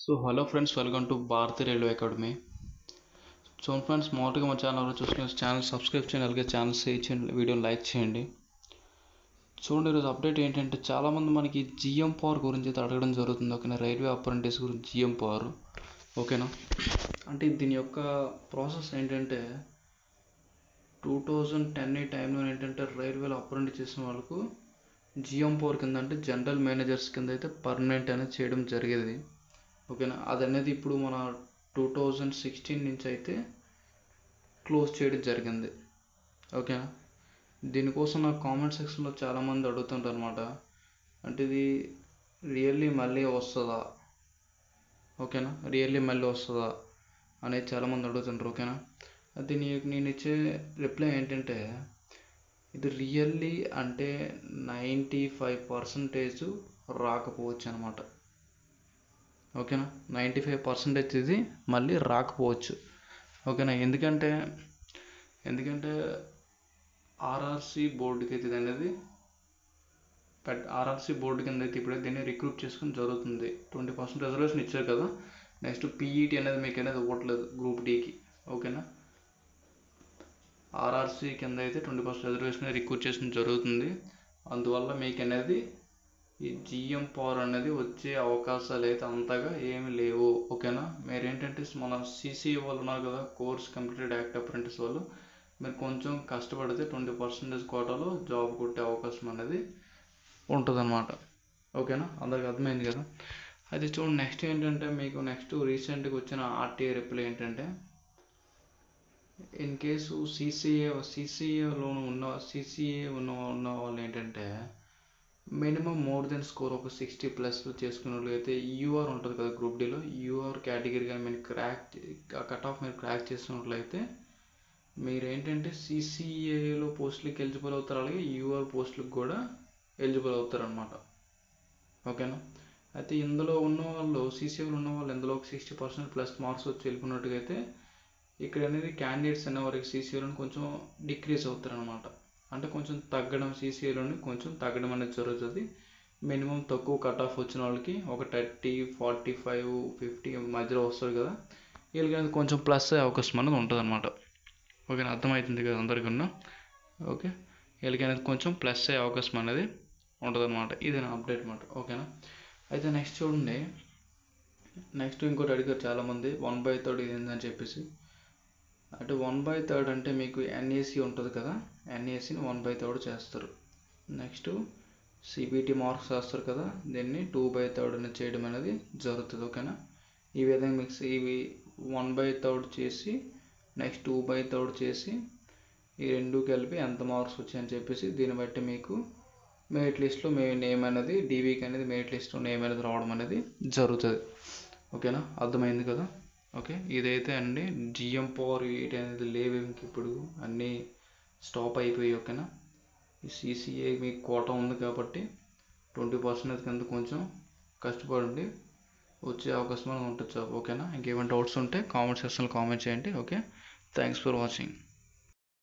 So hello friends, welcome to Bharatiya railway academy. So friends, మొదటిగా మా channel ఎవరు చూసిన ఛానల్ సబ్స్క్రైబ్ చేయండి, అలాగే ఛానల్ షేర్ చేయండి, వీడియోని లైక్ చేయండి. చూడండి, ఈరోజు అప్డేట్ ఏంటంటే చాలామంది మనకి జిఎం పవర్ గురించి అయితే అడగడం జరుగుతుంది. ఓకేనా, రైల్వే అప్రెంటిస్ గురించి జిఎం పవర్. ఓకేనా, అంటే దీని యొక్క ప్రాసెస్ ఏంటంటే 2010 ఈ టైంలో ఏంటంటే రైల్వేలో అప్రెంటిస్ చేసిన వాళ్ళకు జిఎం పవర్ కింద అంటే జనరల్ మేనేజర్స్ కింద అయితే పర్మనెంట్ అనేది చేయడం జరిగేది. ఓకేనా, అది అనేది ఇప్పుడు మన 2016 నుంచి అయితే క్లోజ్ చేయడం జరిగింది. ఓకేనా, దీనికోసం నాకు కామెంట్ సెక్షన్లో చాలామంది అడుగుతుంటారు అనమాట, అంటే ఇది రియల్లీ మళ్ళీ వస్తుందా, ఓకేనా, రియల్లీ మళ్ళీ వస్తుందా అనేది చాలామంది అడుగుతుంటారు. ఓకేనా, అది నేను ఇచ్చే రిప్లై ఏంటంటే, ఇది రియల్లీ అంటే 95% రాకపోవచ్చు అనమాట. ఓకేనా, 95% ఇది మళ్ళీ రాకపోవచ్చు. ఓకేనా, ఎందుకంటే ఆర్ఆర్సీ బోర్డుకి అయితే ఇది అనేది ఆర్ఆర్సీ బోర్డు కింద అయితే ఇప్పుడైతే దీన్ని రిక్రూట్ చేసుకుని జరుగుతుంది. 20% రిజర్వేషన్ ఇచ్చారు కదా, నెక్స్ట్ పీఈటీ అనేది మీకు అనేది ఇవ్వట్లేదు గ్రూప్ డీకి. ఓకేనా, ఆర్ఆర్సీ కింద అయితే 20% రిజర్వేషన్ రిక్రూట్ చేసుకుని జరుగుతుంది. అందువల్ల మీకు అనేది ఈ జిఎం పవర్ అనేది వచ్చే అవకాశాలు అయితే అంతగా ఏమి లేవు. ఓకేనా, మీరు ఏంటంటే మన సిసిఏ వాళ్ళు ఉన్నారు కదా, కోర్స్ కంప్లీటెడ్ యాక్ట్ అప్రెంటిస్ వాళ్ళు, మీరు కొంచెం కష్టపడితే 20% కోటాలో జాబ్ కొట్టే అవకాశం అనేది ఉంటుందన్నమాట. ఓకేనా, అందరికి అర్థమైంది కదా. అయితే చూడండి, నెక్స్ట్ ఏంటంటే మీకు రీసెంట్గా వచ్చిన ఆర్టీఏ రిప్లై ఏంటంటే, ఇన్ కేసు సిసిఏలో ఉన్న వాళ్ళు ఏంటంటే మినిమం మోర్ దెన్ స్కోర్ ఒక 60+ చేసుకున్న వాళ్ళు అయితే యూఆర్ ఉంటుంది కదా గ్రూప్ డీలో, యూఆర్ కేటగిరీ కానీ మీరు కట్ ఆఫ్ మీరు క్రాక్ చేసినట్లయితే మీరు ఏంటంటే సిసిఏలో పోస్టులకి ఎలిజిబుల్ అవుతారు, అలాగే యూఆర్ పోస్టులకు కూడా ఎలిజిబుల్ అవుతారు అనమాట. ఓకేనా, అయితే ఇందులో ఉన్నవాళ్ళు సిసిఏలో ఉన్నవాళ్ళు ఇందులో ఒక 60% మార్క్స్ వచ్చి వెళ్ళిపోయినట్టుగా అయితే ఇక్కడ అనేది క్యాండిడేట్స్ అనే వారికి సిసిఏలోని కొంచెం డిక్రీజ్ అవుతారు అనమాట. అంటే కొంచెం తగ్గడం, సిసిఏలోని కొంచెం తగ్గడం అనేది జరుగుతుంది. మినిమం తక్కువ కట్ ఆఫ్ వచ్చిన వాళ్ళకి ఒక 30, 45, 50 మధ్యలో వస్తుంది కదా, వీళ్ళకి అనేది కొంచెం ప్లస్ అయ్యే అవకాశం అనేది ఉంటుంది అనమాట. ఓకేనా, అర్థమవుతుంది కదా అందరికీ. ఓకే, వీళ్ళకి అనేది కొంచెం ప్లస్ అయ్యే అవకాశం అనేది ఉంటుంది అనమాట. ఇది నా అప్డేట్ అనమాట. ఓకేనా, అయితే నెక్స్ట్ చూడండి, నెక్స్ట్ ఇంకోటి అడిగారు చాలామంది 1/3 ఇది ఏంటని చెప్పేసి. అంటే 1/3 అంటే మీకు ఎన్ఏసి ఉంటుంది కదా, ఎన్ఏసిని 1/3 చేస్తారు. నెక్స్ట్ సిబిటి మార్క్స్ చేస్తారు కదా, దీన్ని 2/3 అనేది చేయడం అనేది జరుగుతుంది. ఓకేనా, ఈ విధంగా మీకు ఇవి 1/3 చేసి నెక్స్ట్ 2/3 చేసి ఈ రెండు కలిపి ఎంత మార్క్స్ వచ్చాయని చెప్పేసి దీన్ని బట్టి మీకు మెరిట్ లిస్ట్లో నేమ్ అనేది డీవీకి అనేది మెరిట్ లిస్ట్లో నేమ్ అనేది రావడం అనేది జరుగుతుంది. ఓకేనా, అర్థమైంది కదా. ఓకే, ఇదైతే అండి జిఎం పవర్ వీటి అనేది లేవు ఇంక, ఇప్పుడు అన్నీ స్టాప్ అయిపోయాయి. ఓకేనా, ఈ సిసిఏ మీకు కోట ఉంది కాబట్టి 20% కింద కొంచెం కష్టపడండి, వచ్చే అవకాశం ఉంటుంది జాబ్. ఓకేనా, ఇంకేమైనా డౌట్స్ ఉంటే కామెంట్ సెక్షన్లో కామెంట్ చేయండి. Okay, thanks for watching.